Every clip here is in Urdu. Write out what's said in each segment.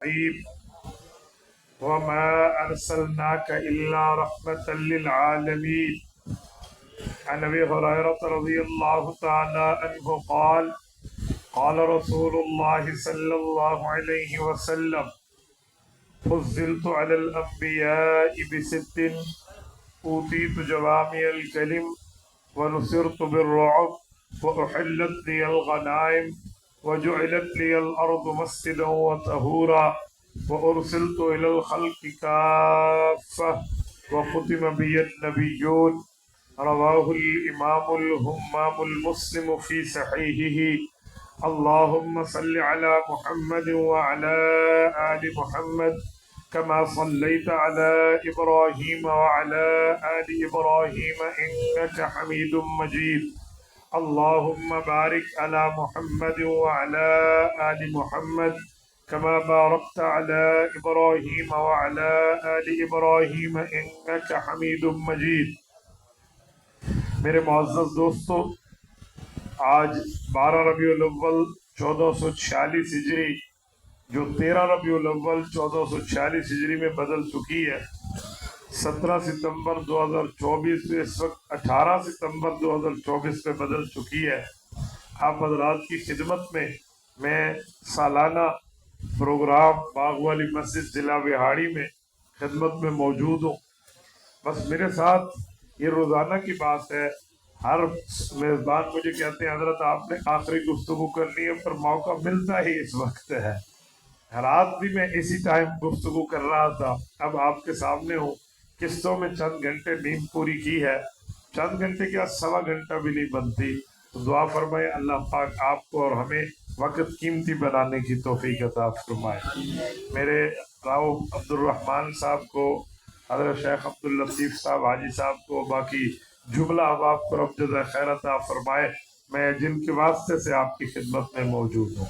الرحيم وما أرسلناك إلا رحمة للعالمين. عن أبي هريرة رضي الله تعالى عنه قال قال رسول الله صلى الله عليه وسلم فضلت على الأنبياء بست أوتيت جوامع الكلم ونصرت بالرعب وأحلت لي الغنائم وجعلت لي الأرض مسجدا وطهورا وأرسلت إلى الخلق كافة وختم بي النبيون. رواه الإمام الهمام المسلم في صحيحه. اللهم صل على محمد وعلى آل محمد كما صليت على إبراهيم وعلى آل إبراهيم إنك حميد مجيد. اللهم بارك على محمد وعلى آل محمد كما باركت على إبراهيم وعلى آل إبراهيم إنك حميد مجيد. میرے معزز دوستو، آج 12 ربیع الاول 1446 ہجری جو 13 ربیع الاول 1446 ہجری میں بدل چکی ہے، 17 ستمبر 2024 میں اس وقت 18 ستمبر 2024 میں بدل چکی ہے. آپ حضرات کی خدمت میں سالانہ پروگرام باغ والی مسجد ضلع وہاڑی میں خدمت میں موجود ہوں. بس میرے ساتھ یہ روزانہ کی بات ہے، ہر میزبان مجھے کہتے ہیں حضرت آپ نے آخری گفتگو کرنی ہے، پر موقع ملتا ہی اس وقت ہے. رات بھی میں اسی ٹائم گفتگو کر رہا تھا، اب آپ کے سامنے ہوں. قسطوں میں چند گھنٹے نیند پوری کی ہے، چند گھنٹے کیا 1.25 گھنٹہ بھی نہیں بنتی. تو دعا فرمائے اللہ پاک آپ کو اور ہمیں وقت قیمتی بنانے کی توفیق عطا فرمائے. میرے راؤ عبد الرحمن صاحب کو، حضرت شیخ عبداللطیف صاحب حاجی صاحب کو، باقی جملہ احباب کو رب جزا خیر عطا فرمائے، میں جن کے واسطے سے آپ کی خدمت میں موجود ہوں.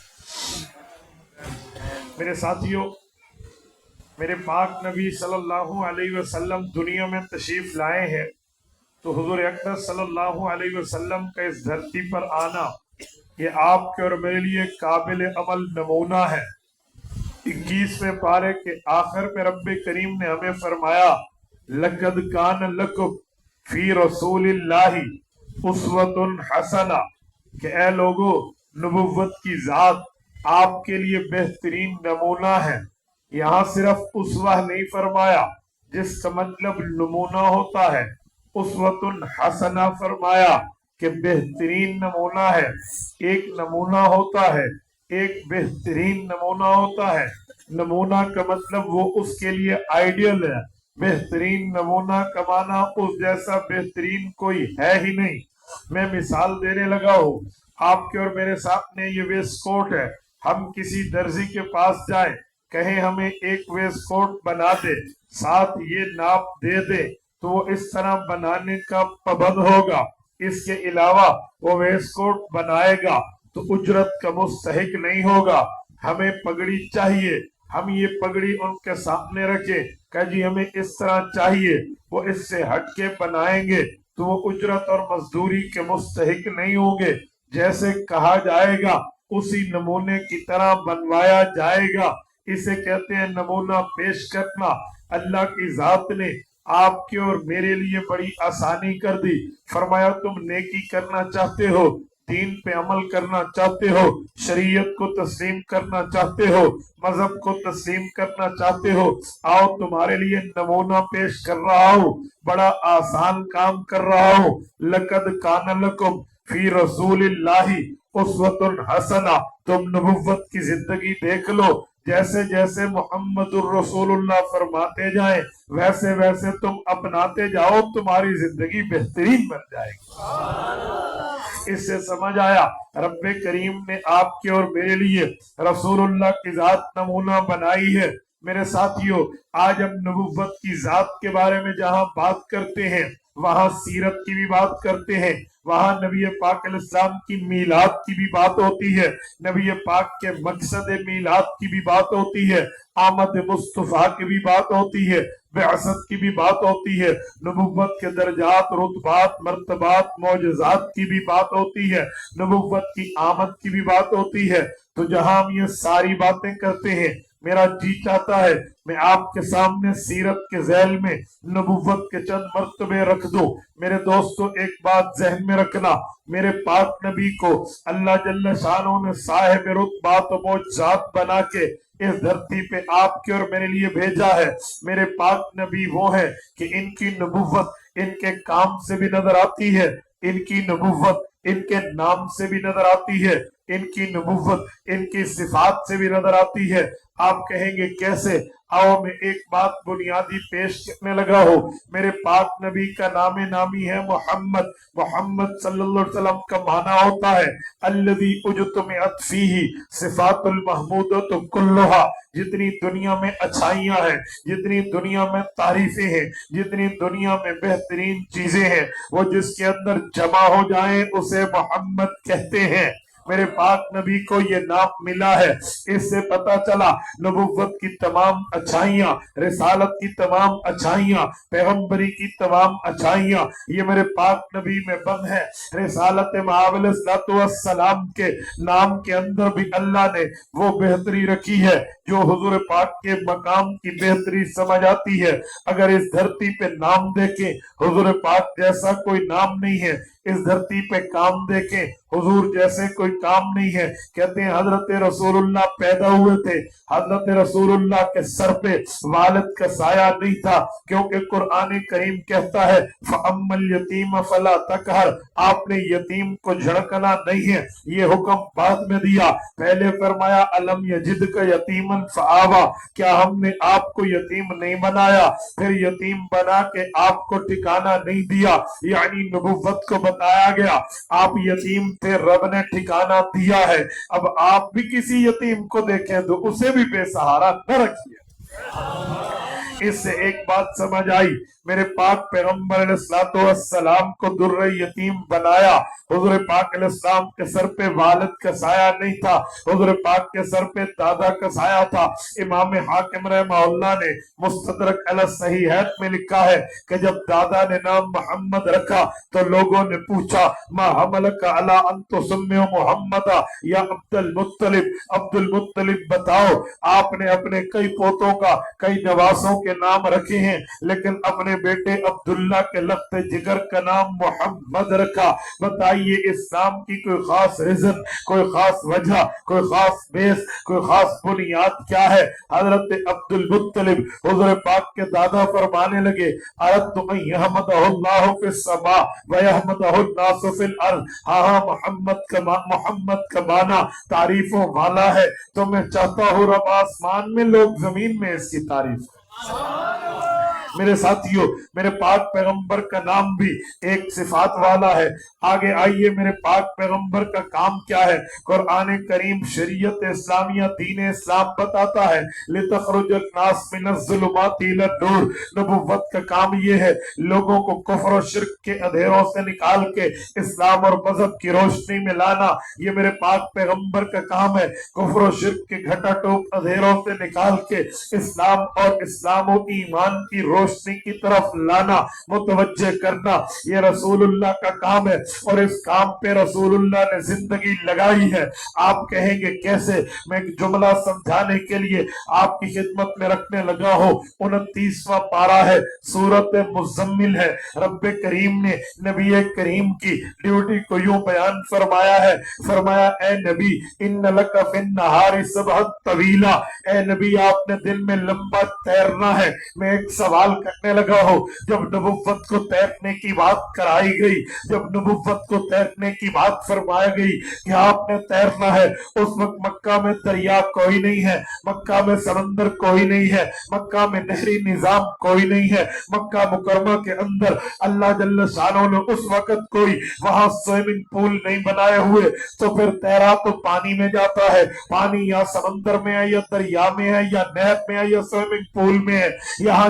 میرے ساتھیوں، میرے پاک نبی صلی اللہ علیہ وسلم دنیا میں تشریف لائے ہیں تو حضور اقدس صلی اللہ علیہ وسلم کا اس دھرتی پر آنا یہ آپ کے اور میرے لیے قابل عمل نمونہ ہے. 21ویں پارے کے آخر میں رب کریم نے ہمیں فرمایا لَقَدْ كَانَ لَكُمْ فِي رَسُولِ اللَّهِ أُسْوَةٌ حَسَنَةٌ کہ اے لوگو، نبوت کی ذات آپ کے لیے بہترین نمونہ ہے. یہاں صرف اسوہ نہیں فرمایا جس کا مطلب نمونہ ہوتا ہے، اسوۃ حسنہ فرمایا کہ بہترین نمونہ ہے. ایک نمونہ ہوتا ہے، ایک بہترین نمونہ ہوتا ہے. نمونہ کا مطلب وہ اس کے لیے آئیڈیل ہے، بہترین نمونہ کا معنی اس جیسا بہترین کوئی ہے ہی نہیں. میں مثال دینے لگا ہوں، آپ کے اور میرے سامنے یہ ویسٹ کوٹ ہے. ہم کسی درزی کے پاس جائیں، کہیں ہمیں ایک ویسٹ کوٹ بنا دے، ساتھ یہ ناپ دے دے، تو وہ اس طرح بنانے کا پابند ہوگا. اس کے علاوہ وہ ویسٹ کوٹ بنائے گا تو اجرت کا مستحق نہیں ہوگا. ہمیں پگڑی چاہیے، ہم یہ پگڑی ان کے سامنے رکھیں کہ جی ہمیں اس طرح چاہیے، وہ اس سے ہٹ کے بنائیں گے تو وہ اجرت اور مزدوری کے مستحق نہیں ہوں گے. جیسے کہا جائے گا اسی نمونے کی طرح بنوایا جائے گا. اسے کہتے ہیں نمونہ پیش کرنا. اللہ کی ذات نے آپ کے اور میرے لیے بڑی آسانی کر دی. فرمایا تم نیکی کرنا چاہتے ہو، دین پہ عمل کرنا چاہتے ہو، شریعت کو تسلیم کرنا چاہتے ہو، مذہب کو تسلیم کرنا چاہتے ہو، آؤ تمہارے لیے نمونہ پیش کر رہا ہوں، بڑا آسان کام کر رہا ہوں. لَقَدْ كَانَ لَكُمْ فِي رَسُولِ اللَّهِ أُسْوَةٌ حَسَنَةٌ. تم نبوت کی زندگی دیکھ لو، جیسے جیسے محمد الرسول اللہ فرماتے جائیں ویسے ویسے تم اپناتے جاؤ، تمہاری زندگی بہترین بن جائے گی. اس سے سمجھ آیا رب کریم نے آپ کے اور میرے لیے رسول اللہ کی ذات نمونہ بنائی ہے. میرے ساتھیوں، آج ہم نبوت کی ذات کے بارے میں جہاں بات کرتے ہیں وہاں سیرت کی بھی بات کرتے ہیں، وہاں نبی پاک علیہ السلام کی میلاد کی بھی بات ہوتی ہے، نبی پاک کے مقصد میلاد کی بھی بات ہوتی ہے، آمد مصطفیٰ کی بھی بات ہوتی ہے، بعثت کی بھی بات ہوتی ہے، نبوت کے درجات، رتبات، مرتبات، معجزات کی بھی بات ہوتی ہے، نبوت کی آمد کی بھی بات ہوتی ہے. تو جہاں ہم یہ ساری باتیں کرتے ہیں میرا جی چاہتا ہے میں آپ کے سامنے سیرت کے ذیل میں نبوت کے چند مرتبے رکھ دوں۔ میرے دوستو ایک بات ذہن میں رکھنا، میرے پاک نبی کو اللہ جل شانہ نے صاحب رتبات و معجزات بنا کے اس دھرتی پہ آپ کے اور میرے لیے بھیجا ہے۔ میرے پاک نبی وہ ہیں کہ ان کی نبوت ان کے کام سے بھی نظر آتی ہے، ان کی نبوت ان کے نام سے بھی نظر آتی ہے، ان کی نبوت ان کی صفات سے بھی نظر آتی ہے۔ آپ کہیں گے کیسے؟ آؤ میں ایک بات بنیادی پیش کرنے لگا ہوں۔ میرے پاک نبی کا نام نامی ہے محمد۔ محمد صلی اللہ علیہ وسلم کا معنی ہوتا ہے الذی اجتمعت فیہ صفات المحمودۃ کلھا، جتنی دنیا میں اچھائیاں ہیں، جتنی دنیا میں تعریفیں ہیں، جتنی دنیا میں بہترین چیزیں ہیں، وہ جس کے اندر جمع ہو جائیں اسے محمد کہتے ہیں۔ میرے پاک نبی کو یہ نام ملا ہے، اس سے پتا چلا نبوت کی تمام اچھائیاں، رسالت کی تمام اچھائیاں، پیغمبری کی تمام اچھائیاں یہ میرے پاک نبی میں بند ہے۔ رسالت مآب علیہ السلام کے نام کے اندر بھی اللہ نے وہ بہتری رکھی ہے جو حضور پاک کے مقام کی بہتری سمجھ آتی ہے۔ اگر اس دھرتی پہ نام دیکھیں حضور پاک جیسا کوئی نام نہیں ہے، اس دھرتی پہ کام دیکھیں حضور جیسے کوئی کام نہیں ہے۔ کہتے ہیں حضرت رسول اللہ پیدا ہوئے تھے، حضرت رسول اللہ کے سر پہ والد کا سایہ نہیں تھا، کیونکہ قرآن کریم کہتا ہے فَأَمَّا الْيَتِيمَ فَلَا تَقْهَرْ، آپ نے یتیم کو جھڑکنا نہیں ہے۔ یہ حکم بعد میں دیا، پہلے فرمایا أَلَمْ يَجِدْكَ يَتِيمًا فَآوَى، کیا ہم نے آپ کو یتیم نہیں بنایا، پھر یتیم بنا کے آپ کو ٹھکانہ نہیں دیا، یعنی نبوت کو بتایا گیا آپ یتیم تھے، رب نے ٹھکانہ دیا ہے۔ اب آپ بھی کسی یتیم کو دیکھیں تو اسے بھی بے سہارا نہ رکھیے۔ اس سے ایک بات سمجھ آئی، میرے پاک پیغمبر علیہ السلام کو در یتیم بنایا۔ حضور پاک علیہ السلام کے سر پہ والد کا سایہ نہیں تھا، حضور پاک کے سر پہ دادا کا سایہ تھا۔ امام حاکم رحمہ اللہ نے مستدرک علی الصحیحین میں لکھا ہے کہ جب دادا نے نام محمد رکھا تو لوگوں نے پوچھا ما حملک علی ان تسمی محمد یا عبد المطلب، عبد المطلب بتاؤ، آپ نے اپنے کئی پوتوں کا، کئی نواسوں کے نام رکھے ہیں لیکن اپنے بیٹے عبداللہ کے لخت جگر کا نام محمد رکھا، بتائیے اس نام کی کوئی خاص ریزن، کوئی خاص وجہ، کوئی خاص بیس، کوئی خاص بنیاد کیا ہے؟ حضرت عبد المطلب حضور پاک کے دادا فرمانے لگے اردت ان یحمدہ اللہ فی السماء ویحمدہ الناس فی الارض، ہاں محمد کا معنی تعریفوں والا ہے، تو میں چاہتا ہوں رب آسمان میں لوگ زمین میں اس کی تعریف۔ میرے ساتھیوں، میرے پاک پیغمبر کا نام بھی ایک صفات والا ہے۔ آگے آئیے، میرے پاک پیغمبر کا کام کیا ہے؟ قرآن کریم شریعت اسلامیہ دین اسلام بتاتا ہے لِتَخْرُجَ النَّاسَ مِنَ الظُّلُمَاتِ إِلَى النُّورِ، نبوت کا کام یہ ہے لوگوں کو کفر و شرک کے اندھیروں سے نکال کے اسلام اور مذہب کی روشنی میں لانا، یہ میرے پاک پیغمبر کا کام ہے۔ کفر و شرک کے گھٹا ٹوپ اندھیروں سے نکال کے اسلام اور اسلام و ایمان کی روشنی کی طرف لانا، متوجہ کرنا، یہ رسول اللہ کا کام ہے اور اس کام پہ رسول اللہ نے زندگی لگائی ہے۔ آپ کہیں گے کیسے؟ میں ایک جملہ سمجھانے کے لیے آپ کی خدمت میں رکھنے لگا ہوں۔ 29واں پارہ ہے، سورۃ مزمل ہے۔ رب کریم نے نبی کریم کی ڈیوٹی کو یوں بیان فرمایا ہے، فرمایا اے نبی ان لک فی النہار سبحا طویلا، اے نبی آپ نے دن میں لمبا تیرنا ہے۔ میں ایک سوال کرنے لگا ہوں، جب نبوت کو تیرنے کی بات کرائی گئی، جب نبوت کو تیرنے کی بات فرمائی گئی کہ آپ نے تیرنا ہے، اس وقت مکہ میں دریا کوئی نہیں ہے، مکہ میں سمندر کوئی نہیں ہے، مکہ میں نہری نظام کوئی نہیں ہے، مکہ مکرمہ کے اندر اللہ جل شانہ نے اس وقت کوئی وہاں سوئمنگ پول نہیں بنائے ہوئے، تو پھر تیرا تو پانی میں جاتا ہے، پانی یا سمندر میں ہے یا دریا میں ہے یا نہر میں ہے یا سوئمنگ پول میں ہے، یہاں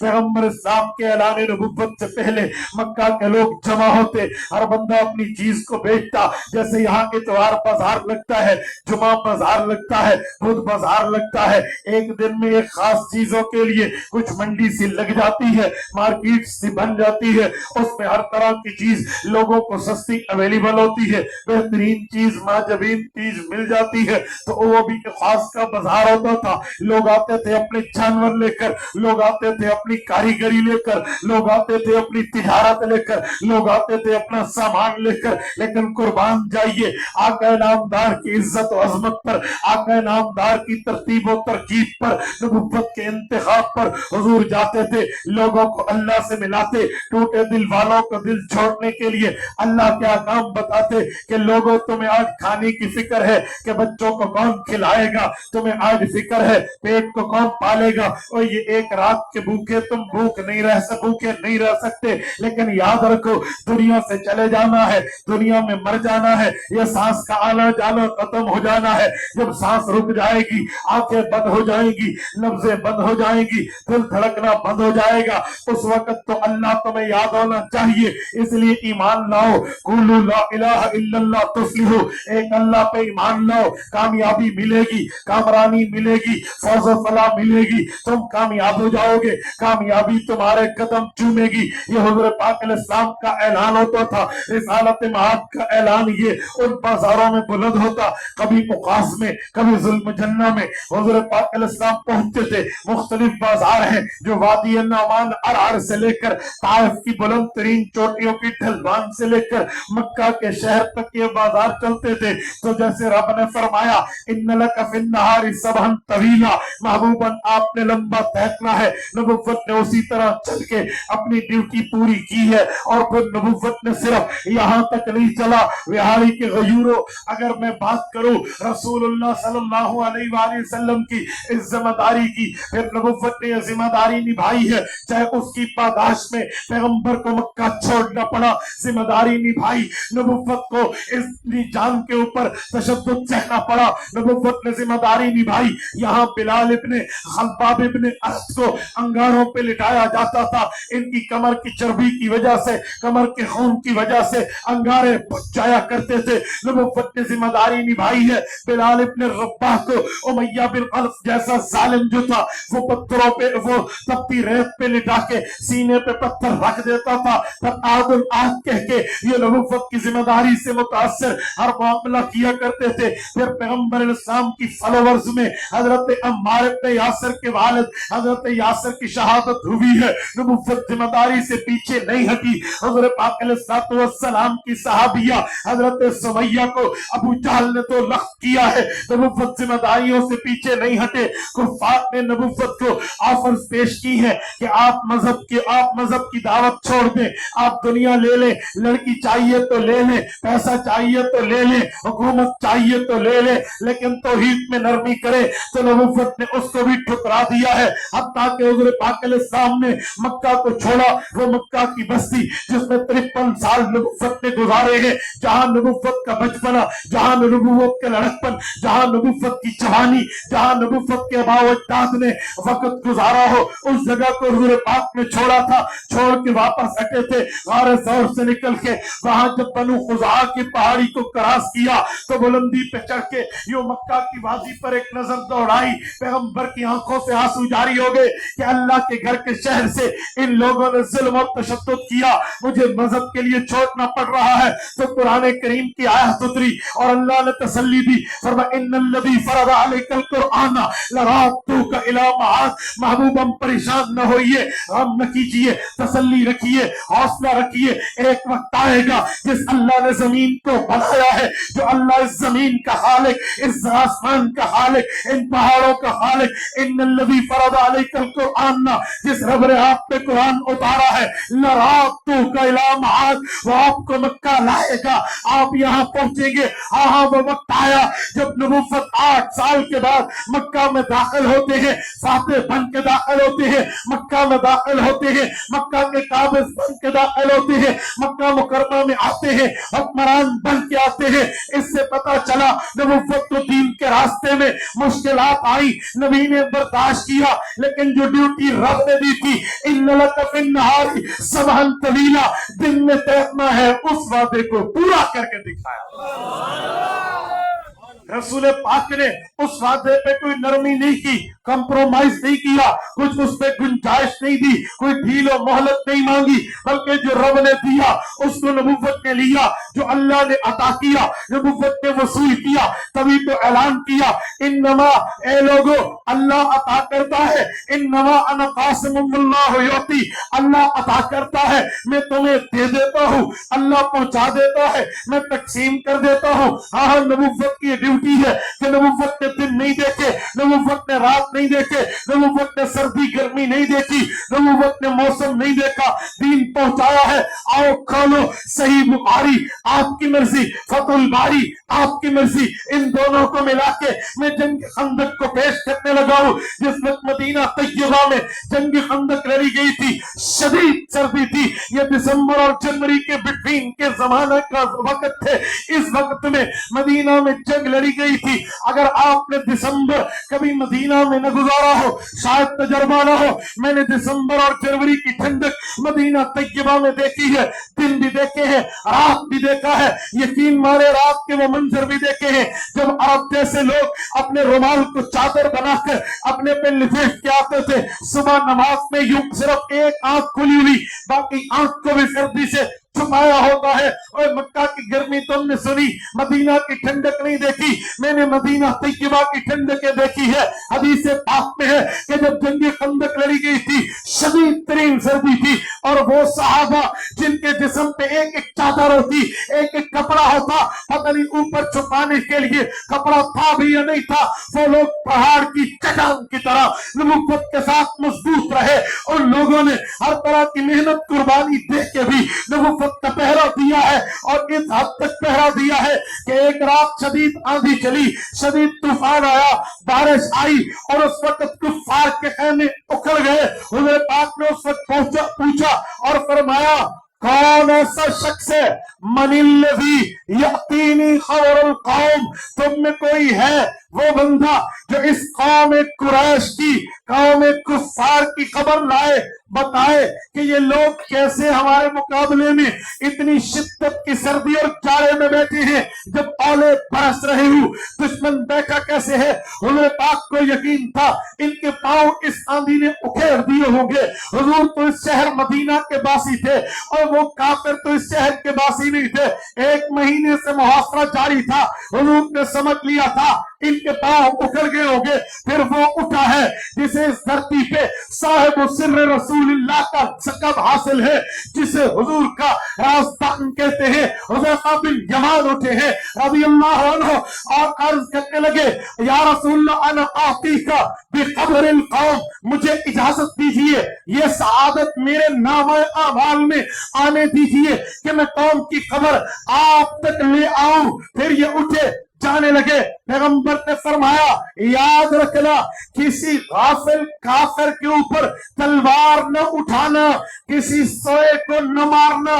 پیغمبر اسلام کے اعلان نبوت سے پہلے مکہ کے لوگ جمع ہوتے، ہر بندہ اپنی چیز کو بیچتا. جیسے یہاں اتوار بازار لگتا ہے، جمعہ بازار لگتا ہے، بدھ بازار لگتا ہے، ایک دن میں ایک خاص چیزوں کے لیے کچھ منڈی سی لگ جاتی ہے، مارکیٹ سی بن جاتی ہے، اس میں ہر طرح کی چیز لوگوں کو سستی اویلیبل ہوتی ہے، بہترین چیز ماجبین چیز مل جاتی ہے. تو وہ بھی خاص کا بازار ہوتا تھا. لوگ آتے تھے اپنے جانور لے کر، لوگ آتے تھے اپنی کاریگری لے کر، لوگ آتے تھے اپنی تجارت لے کر، لوگ آتے تھے اپنا سامان لے کر. لیکن قربان جائیے آقا نامدار کی عزت و عظمت پر، آقا نامدار کی ترتیب و ترکیب پر، نبوت کے انتخاب پر حضور جاتے تھے، لوگوں کو اللہ سے ملاتے. ٹوٹے دل والوں کو دل چھوڑنے کے لیے اللہ کیا کام بتاتے کہ لوگوں تمہیں آج کھانے کی فکر ہے کہ بچوں کو کون کھلائے گا، تمہیں آج فکر ہے پیٹ کو کون پالے گا. اور یہ ایک رات کے بھوکے تم بھوکے نہیں رہ سکتے، لیکن یاد رکھو دنیا سے چلے جانا ہے، دنیا میں مر جانا ہے، یہ سانس کا آنا جانا ختم ہو جانا ہے. جب سانس رک جائے گی، آنکھیں بند ہو جائیں گی، لفظیں بند ہو جائیں گی، دل دھڑکنا بند ہو جائے گا. اس وقت تو اللہ تمہیں یاد ہونا چاہیے. اس لیے ایمان لاؤ، قولوا لا الہ الا اللہ تفلحوا، ایک اللہ پہ ایمان لاؤ، کامیابی ملے گی، کامرانی ملے گی، فوز و فلاح ملے گی، تم کامیاب ہو جاؤ گے، کامیابی تمہارے قدم چومے گی. یہ حضور پاک علیہ السلام کا اعلان ہوتا تھا، رسالت مآب کا اعلان یہ ان بازاروں میں بلند ہوتا. کبھی مقاص میں، کبھی ظلم جنہ میں حضور پاک علیہ السلام پہنچتے تھے. مختلف بازار ہیں جو وادی نعمان ارعر سے لے کر طائف کی بلند ترین چوٹیوں کی ڈھلوان سے لے کر مکہ کے شہر تک یہ بازار چلتے تھے. تو جیسے رب نے فرمایا ان لک فی النہار سبحا طویلا، محبوباً آپ نے لمبا تہکنا ہے، نبوت نے اسی طرح چل کے اپنی ڈیوٹی پوری کی ہے. اور پھر نبوت نے صرف یہاں تک نہیں چلا. وہاڑی کے غیوروں، اگر میں بات کروں رسول اللہ صلی اللہ علیہ وآلہ وسلم کی اس ذمہ داری کی، پھر نبوت نے یہ ذمہ داری نبھائی ہے، چاہے اس کی پاداش میں پیغمبر کو مکہ چھوڑنا پڑا، ذمہ داری نبھائی. نبوت کو اس جان کے اوپر تشدد سہنا پڑا، نبوت نے ذمہ داری نبھائی. یہاں بلال ابن خباب ابن اسد کو انگاروں پہ لٹایا جاتا تھا، ان کی کمر کی چربی کی وجہ سے، کمر کے خون کی وجہ سے انگارے بچ جایا کرتے تھے. نبوت نے ذمہ داری نبھائی ہے. بلال ابن رباح کو امیہ بن خلف جیسا ظالم جو تھا، وہ پتھروں پہ، وہ تپتی ریت پہ لٹا کے سینے پہ پتھر رکھ دیتا تھا. تب آد الآد کہہ کے یہ نبوت کی ذمہ داری سے متاثر ہر معاملہ کیا کرتے تھے. پھر پیغمبر اسلام کی فالوورز میں حضرت عمار ابن یاسر کے والد حضرت یاسر کی شہادت ہوئی ہے. نبوت ذمہ داری سے پیچھے نہیں ہٹی. حضرت پاک علیہ السلام کی صحابیہ حضرت سمیہ کو ابو جہل نے تو لخت کیا ہے، نبوت ذمہ داریوں سے پیچھے نہیں ہٹے. کفار نے نبوت کو آفرز پیش کی ہے کہ آپ مذہب کی دعوت چھوڑ دیں، آپ دنیا لے لیں، لڑکی چاہیے تو لے لیں، پیسہ چاہیے تو لے لیں، حکومت چاہیے تو لے لیں، لیکن توحید میں نرمی کریں. تو نبوت نے اس کو بھی ٹھکرا دیا ہے. حتیٰ کہ حضور پاک علیہ السلام نے مکہ کو چھوڑا، وہ مکہ کی بستی جس میں 53 سال نبوت نے گزارے ہیں، جہاں نبوت کا بچپنا، جہاں نبوت کے لڑکپن، جہاں نبوت کی جوانی، جہاں نبوت کے اباء و اجداد نے وقت گزارا ہو، اس جگہ کو حضور پاک نے چھوڑا تھا. چھوڑ کے واپس ہٹے تھے غار ثور سے نکل کے. وہاں جب بنو خزاعہ کی پہاڑی کو کراس کیا تو بلندی پہ چڑھ کے یوں مکہ کی وادی پر ایک نظر دوڑائی. پیغمبر کی آنکھوں سے آنسو جاری ہو گئے کہ اللہ کے گھر کے شہر سے ان لوگوں نے ظلم و تشدد کیا، مجھے مذہب کے لیے چھوڑنا پڑ رہا ہے. تو قرآن کریم کی آیت اتری اور اللہ نے تسلی دی، فرمایا ان الذی فرض علیک القرآن لرادوک الی معاد. محبوب ہم پریشان نہ ہوئیے، غم نہ کیجیے، تسلی رکھیے، حوصلہ رکھیے. ایک وقت آئے گا جس اللہ نے زمین کو بنایا ہے، جو اللہ اس زمین کا خالق، اس آسمان کا خالق، ان پہاڑوں کا خالق، ان الذی فرض علیک القرآن، جس رب نے آپ پہ قرآن اتارا ہے، لرادوک الی معاد، وہ آپ کو مکہ لائے گا، آپ یہاں پہنچیں گے. ہاں وہ وقت آیا جب نبوت 8 سال کے بعد مکہ میں داخل ہوتے ہیں، فاتح بن کے داخل ہوتے ہیں، مکہ میں داخل ہوتے ہیں، مکہ کے قابض بن کے داخل ہوتے ہیں، مکہ مکرمہ میں آتے ہیں، حکمران بن کے آتے ہیں. اس سے پتا چلا نبوت کو دین کے راستے میں مشکلات آئی، نبی نے برداشت کیا، لیکن لیکن جو ڈیوٹی رب نے دی تھی ان لک فی النہار سبحا طویلا، دن میں تیرنا ہے، اس وعدے کو پورا کر کے دکھایا۔ رسول پاک نے اس وعدے پہ کوئی نرمی نہیں کی، کمپرومائز نہیں کیا، کچھ اس پہ گنجائش نہیں دی، کوئی ڈھیل و مہلت نہیں مانگی، بلکہ جو رب نے دیا اس کو نبوت نے لیا، جو اللہ نے عطا کیا نبوت نے وصول کیا، تبھی تو اعلان کیا انما، اے لوگو اللہ عطا کرتا ہے، انما انا قاسم اللہ یعطی، اللہ عطا کرتا ہے میں تمہیں دے دیتا ہوں، اللہ پہنچا دیتا ہے میں تقسیم کر دیتا ہوں۔ ہاں نبوت کی ڈیوٹی ہے کہ نبوت نے دن نہیں دیکھے، نبوت نے رات نہیں دیکھے، نبوت نے سردی گرمی نہیں دیکھی، نبوت نے موسم نہیں دیکھا، دین پہنچایا ہے۔ آؤ کھولو صحیح بخاری آپ کی مرضی، فتح الباری آپ کی مرضی، ان دونوں کو ملا کے میں جنگ خندق کو پیش کرنے لگا ہوں۔ جس وقت مدینہ طیبہ میں جنگ خندق لڑی گئی تھی، شدید سردی تھی، یہ دسمبر اور جنوری کے بٹوین کے زمانے کا وقت تھے، اس وقت میں مدینہ میں جنگ لڑی گئی تھی۔ اگر آپ نے دسمبر کبھی مدینہ میں نہ گزارا ہو، شاید تجربہ نہ ہو، میں نے دسمبر اور جنوری کی ٹھنڈک مدینہ طیبہ میں دیکھی ہے، دن بھی دیکھے ہیں، رات بھی دیکھا ہے، یقین مارے رات کے وہ منظر بھی دیکھے ہیں جب عرب جیسے لوگ اپنے رومال کو چادر بنا کر اپنے پہ لپیٹ کے آتے تھے، صبح نماز میں یوں صرف ایک آنکھ کھلی ہوئی، باقی آنکھ کو بھی سردی سے چھپایا ہوتا ہے۔ اور مکہ کی گرمی تم نے سنی، مدینہ کی ٹھنڈک نہیں دیکھی، میں نے مدینہ طیبہ کی ٹھنڈکیں دیکھی ہے۔ حدیث پاک میں ہے کہ جب جنگ خندق لڑی گئی تھی، شدید ترین سردی تھی، اور وہ صحابہ جن کے جسم پہ ایک ایک چادر ہوتی، ایک ایک کپڑا ہوتا، پتہ نہیں اوپر چھپانے کے لیے کپڑا تھا بھی یا نہیں تھا، وہ لوگ پہاڑ کی چٹان کی طرح نبوت کے ساتھ مضبوط رہے۔ ان لوگوں نے ہر طرح کی محنت قربانی دے کے بھی نبوت کا پہرا دیا ہے، اور اس حد تک پہرا دیا ہے کہ ایک رات شدید آندھی چلی، شدید طوفان آیا، بارش آئی، اور اس وقت کفار کے خیمے اکھڑ گئے۔ حضور پاک نے اس وقت پوچھا اور فرمایا کون ایسا شخص ہے، من الذی یأتینی خبر القوم، تم میں کوئی ہے وہ بندہ جو اس قوم قریش کی، قوم کفار کی خبر لائے، بتائے کہ یہ لوگ کیسے ہمارے مقابلے میں اتنی شدت کی سردی اور جاڑے میں بیٹھے ہیں، جب اولے برس رہے ہوں، دشمن بیٹھا کیسے ہے۔ حضور پاک کو یقین تھا ان کے پاؤں اس آندھی نے اکھیڑ دیے ہوں گے۔ حضور تو اس شہر مدینہ کے باسی تھے، اور وہ کافر تو اس شہر کے باسی نہیں تھے۔ ایک مہینے سے محاصرہ جاری تھا، حضور نے سمجھ لیا تھا ان کے پاؤں اکھڑ گئے ہوں گے۔ پھر وہ اٹھا ہے جسے اس دھرتی پہ صاحب سر رسول اللہ کا لقب حاصل ہے، جسے حضور کا رازدان کہتے ہیں، حذیفہ بن یمان اٹھے ہیں رضی اللہ عنہ، اور عرض کرنے لگے یا رسول اللہ انا آتیک بقبر القوم، مجھے اجازت دیجئے یہ سعادت میرے نامہ اعمال میں آنے دیجئے کہ میں قوم کی خبر آپ تک لے آؤں۔ پھر یہ اٹھے جانے لگے۔ پیغمبر نے فرمایا یاد رکھنا کسی غافل کافر کے اوپر تلوار نہ اٹھانا، کسی سوئے کو نہ مارنا،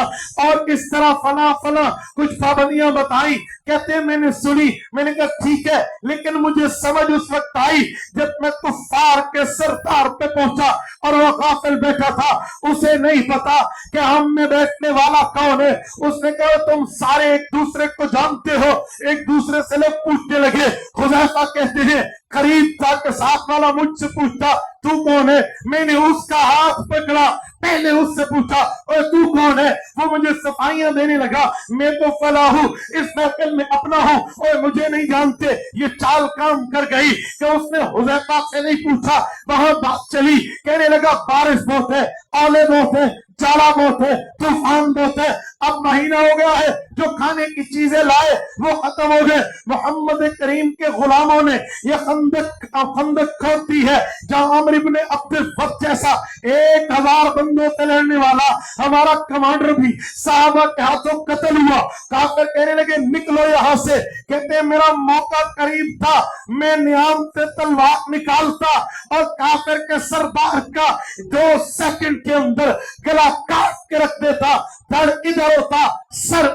اور اس طرح فلاں فلاں کچھ پابندیاں بتائیں۔ کہتے ہیں میں نے سنی، میں نے کہا ٹھیک ہے، لیکن مجھے سمجھ اس وقت آئی جب میں کفار کے سردار پہ پہنچا اور وہ غافل بیٹھا تھا، اسے نہیں پتا کہ ہم میں بیٹھنے والا کون ہے۔ اس نے کہا تم سارے ایک دوسرے کو جانتے ہو، ایک دوسرے سے لوگ پوچھنے لگے۔ حذیفہ کہتے ہیں قریب تھا کہ ساتھ والا مجھ سے پوچھتا تو کون ہے، میں نے اس کا ہاتھ پکڑا، پہلے اس سے پوچھا اور تو کون ہے، وہ مجھے صفائیاں دینے لگا، میں تو فلاں ہوں، اس محفل میں اپنا ہوں، اور مجھے نہیں جانتے۔ یہ چال کام کر گئی کہ اس نے حذیفہ سے نہیں پوچھا، وہاں بات چلی، کہنے لگا بارش بہت ہے، اولے بہت ہے، جاڑا بہت ہے، طوفان بہت ہے، اب مہینہ ہو گیا ہے، جو کھانے کی چیزیں لائے وہ ختم ہو گئے۔ محمد کریم کے غلاموں نے یہ خندق کھودی ہے جہاں عمر ابن عبد الفت جیسا 1000 بندوں سے لڑنے والا ہمارا کمانڈر بھی صحابہ کے ہاتھوں قتل ہوا۔ کافر کہنے لگے نکلو یہاں سے، کہتے ہیں میرا موقع قریب تھا، میں نیام سے تلوار نکالتا اور کافر کے سردار کا 2 سیکنڈ کے اندر گلا کاٹ کے رکھ دیتا، دھڑ ادھر ہوتا، سر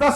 10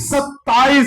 27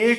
1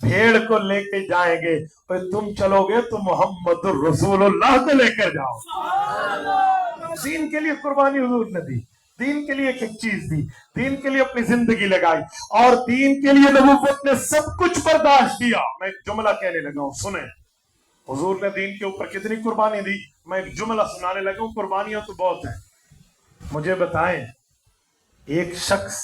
بھیڑ کو لے کے جائیں گے، اور تم چلو گے تو محمد رسول اللہ کو لے کر جاؤ۔ دین کے لیے قربانی حضور نے دی، دین کے لیے ایک ایک چیز دی، دین کے لیے اپنی زندگی لگائی، اور دین کے لیے نبوت نے سب کچھ برداشت کیا۔ میں ایک جملہ کہنے لگا ہوں، سنیں حضور نے دین کے اوپر کتنی قربانی دی۔ میں ایک جملہ سنانے لگا ہوں، قربانیاں تو بہت ہیں۔ مجھے بتائیں، ایک شخص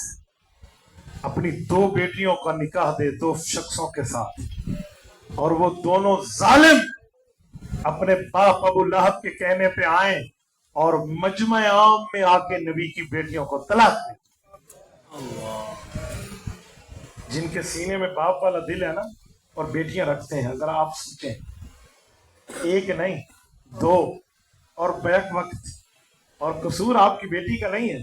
اپنی 2 بیٹیوں کا نکاح دے 2 شخصوں کے ساتھ، اور وہ دونوں ظالم اپنے باپ ابو لہب کے کہنے پہ آئیں اور مجمع عام میں آ کے نبی کی بیٹیوں کو طلاق دیں۔ جن کے سینے میں باپ والا دل ہے نا، اور بیٹیاں رکھتے ہیں، ذرا آپ سوچیں، ایک نہیں 2، اور بیک وقت، اور قصور آپ کی بیٹی کا نہیں ہے،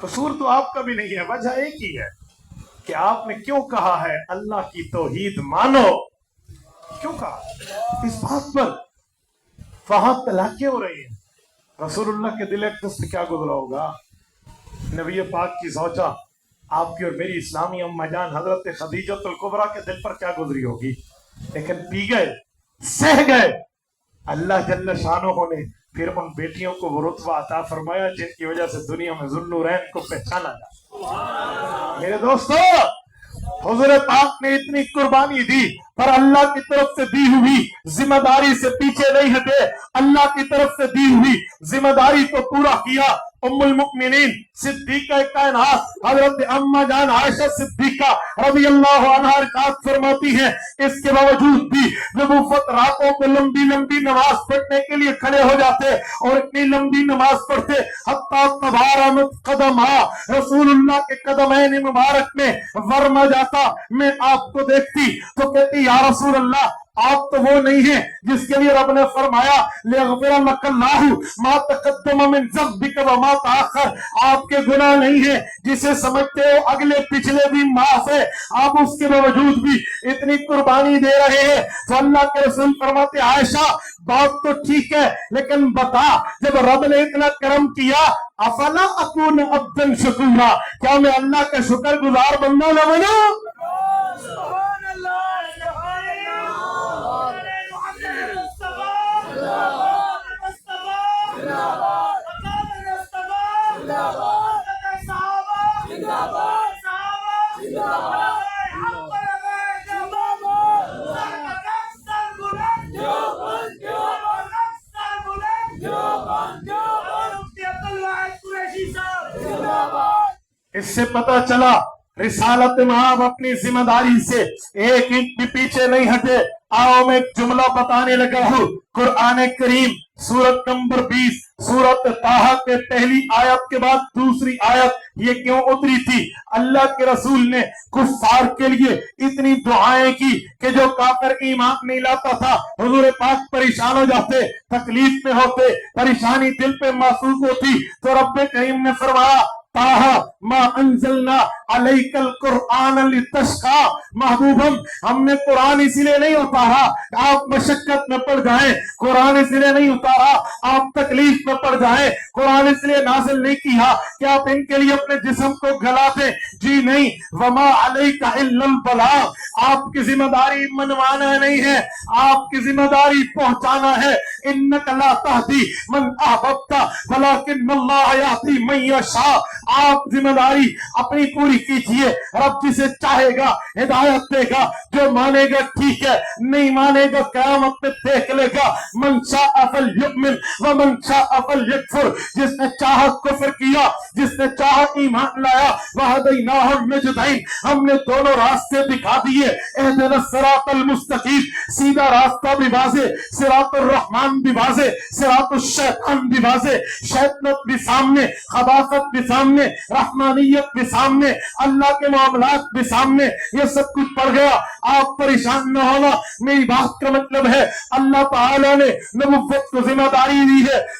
قصور تو آپ کا بھی نہیں ہے، وجہ ایک ہی ہے کہ آپ نے کیوں کہا ہے اللہ کی توحید مانو، کیوں کہا اس بات پر وہاں طلاقیں ہو رہی ہیں۔ رسول اللہ کے دل اقدس سے کیا گزرا ہوگا؟ نبی پاک کی زوجہ آپ کی اور میری اسلامی اماں جان حضرت خدیجہ الکبریٰ کے دل پر کیا گزری ہوگی؟ لیکن پی گئے، سہ گئے۔ اللہ جل شانہ نے پھر ان بیٹیوں کو وہ رتبہ عطا فرمایا جن کی وجہ سے دنیا میں ذوالنورین کو پہچانا جائے۔ میرے دوستو، حضور پاک نے اتنی قربانی دی، پر اللہ کی طرف سے دی ہوئی ذمہ داری سے پیچھے نہیں ہٹے، اللہ کی طرف سے دی ہوئی ذمہ داری کو پورا کیا۔ ام المؤمنین صدیقہ کائنات حضرت اماں جان عائشہ صدیقہ رضی اللہ عنہا ارشاد فرماتی ہیں، اس کے باوجود بھی نبوت راتوں کو لمبی لمبی نماز پڑھنے کے لیے کھڑے ہو جاتے، اور اتنی لمبی نماز پڑھتے حتیٰ تبارمت قدمہ، رسول اللہ کے قدمین مبارک میں ورم آ جاتا۔ میں آپ کو دیکھتی تو کہتی یا رسول اللہ، آپ تو وہ نہیں ہیں جس کے لیے رب نے فرمایا لِيَغْفِرَ لَكَ اللَّهُ مَا تَقَدَّمَ مِن ذَنبِكَ وَمَا تَأَخَّرَ، آپ کے گناہ نہیں ہیں جسے سمجھتے ہو اگلے پچھلے بھی معاف ہے، آپ اس کے باوجود بھی اتنی قربانی دے رہے ہیں۔ تو اللہ کے رسول فرماتے عائشہ بات تو ٹھیک ہے، لیکن بتا جب رب نے اتنا کرم کیا افلا اکون عبدا شکورا، کیا میں اللہ کا شکر گزار بندہ نہ بنوں؟ اس سے پتہ چلا رسالت میں آپ اپنی ذمہ داری سے ایک انچ بھی پیچھے نہیں ہٹے۔ آؤ میں ایک جملہ بتانے لگا ہوں، قرآن کریم سورت نمبر 20 سورت طٰہٰ کے پہلی آیت کے بعد دوسری آیت یہ کیوں اتری تھی؟ اللہ کے رسول نے کفار کے لیے اتنی دعائیں کی کہ جو کافر ایمان نہیں لاتا تھا حضور پاک پریشان ہو جاتے، تکلیف میں ہوتے، پریشانی دل پہ محسوس ہوتی، تو رب کریم نے فرمایا طٰہٰ ما انزلنا علیک القرآن لتشقیٰ، محبوبم ہم نے قرآن اسی لیے نہیں اتارا آپ مشقت میں پڑ جائیں، قرآن اس لیے نہیں اتارا آپ تکلیف میں پڑ جائیں، قرآن اس لیے نازل نہیں کیا کہ آپ ان کے لیے اپنے جسم کو گلا دیں، جی نہیں، وما علیک الا البلاغ، آپ کی ذمہ داری منوانا نہیں ہے، آپ کی ذمہ داری پہنچانا ہے۔ انک لا تہدی من احببت ولکن اللہ یہدی من یشاء، آپ ذمہ داری اپنی پوری کیجئے، رب جسے چاہے گا ہدایت دے گا، جو مانے گا ٹھیک ہے، نہیں مانے گا قیامت میں دیکھ لے گا۔ من شاء فلیؤمن ومن شاء فلیکفر، جس نے چاہا کفر کیا، جس نے چاہا ایمان لایا، وہدیناہ النجدین، ہم نے دونوں راستے دکھا دیے، اہدنا الصراط المستقیم، سیدھا راستہ بھی واضح، صراط الرحمن بھی واضح، صراط الشیطان بھی واضح، شیطنت بھی سامنے، خباثت بھی سامنے، رحمانیت بھی سامنے، اللہ کے معاملات بھی سامنے، یہ سب کچھ پڑ گیا۔ آپ پریشان نہ ہونا، میری بات کا مطلب ہے اللہ تعالیٰ نے نبوت کو ذمہ داری دی ہے،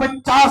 50